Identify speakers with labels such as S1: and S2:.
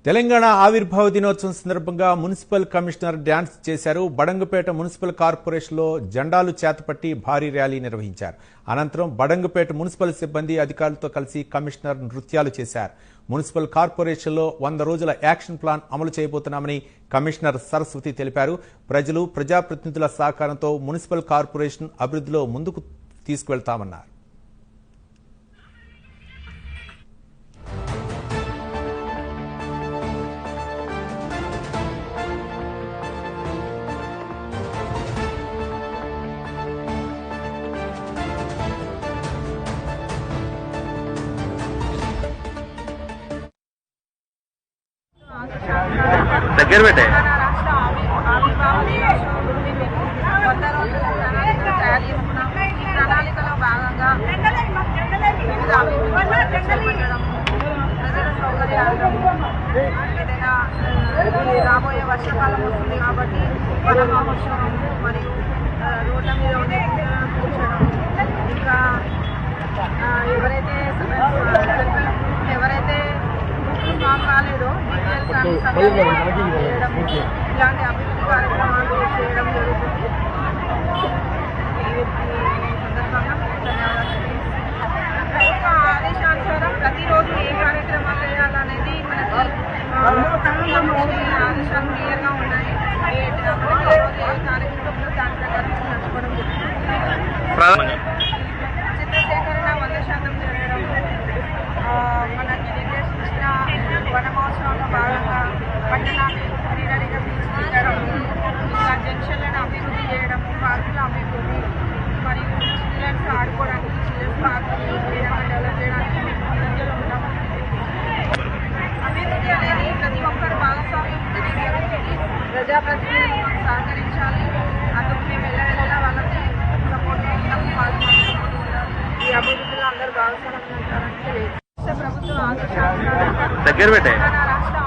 S1: తెలంగాణ ఆవిర్భావ దినోత్సవం సందర్భంగా మున్సిపల్ కమిషనర్ డ్యాన్స్ చేశారు. బడంగపేట మున్సిపల్ కార్పొరేషన్లో జెండాలు చేతపట్టి భారీ ర్యాలీ నిర్వహించారు. అనంతరం బడంగపేట మున్సిపల్ సిబ్బంది అధికారులతో కలిసి కమిషనర్ నృత్యాలు చేశారు. మున్సిపల్ కార్పొరేషన్లో 100 రోజుల యాక్షన్ ప్లాన్ అమలు చేయబోతున్నామని కమిషనర్ సరస్వతి తెలిపారు. ప్రజలు, ప్రజాప్రతినిధుల సహకారంతో మున్సిపల్ కార్పొరేషన్ అభివృద్ధిలో ముందుకు తీసుకువెళ్తామన్నారు.
S2: దగ్గర పెట్టే
S3: ప్రణాళికలో భాగంగా ప్రజల సౌకర్యాలు ఏదైనా రాబోయే వర్షాకాలం వస్తుంది కాబట్టి వన మహోత్సవం మరియు రోడ్ల మీద కూర్చోడం, ఇంకా ఎవరైతే కాలేదో చేయడం, ఇలాంటి అభివృద్ధి కార్యక్రమాలు చేయడం జరుగుతుంది. ప్రభుత్వ ఆదేశానుసారం ప్రతిరోజు ఏ కార్యక్రమాలు చేయాలనేది మనకి ఆదేశాలు క్లియర్గా ఉన్నాయి. ఏ రోజు ఏ కార్యక్రమంలో దాని ప్రకారం నడుచుకోవడం జరుగుతుంది. చిత్రసేకరణ 100% జరగడం, మనకి నిర్దేశించిన వన మహోత్సవంలో భాగంగా పట్టణాభివృద్ధి, క్రీడలిక తీర్చిదిద్దడం, ఇంకా జంక్షన్లను అభివృద్ధి చేయడం, పార్కుల అభివృద్ధి మరియు చిల్డ్రన్స్ ఆడుకోవడానికి చిల్డ్రన్స్ పార్కులు ఈ విధంగా డెవలప్ చేయడానికి ముందంజలో ఉంటాం. అభివృద్ధి అనేది ప్రతి ఒక్కరు భాగస్వామ్యం ఉంటేనే జరుగుతుంది. ప్రజాప్రతినిధులు సహకరించాలి. అందుకు మేము వెళ్ళవెళ్ళలా వాళ్ళకి సపోర్ట్ ఉంటాం. ఈ అభివృద్ధిలో అందరూ భాగస్వామ్యం ఉంటారని తెలియదు. ప్రభుత్వం ఆదేశాలు
S2: దగ్గర పెట్టే
S3: రాష్ట్ర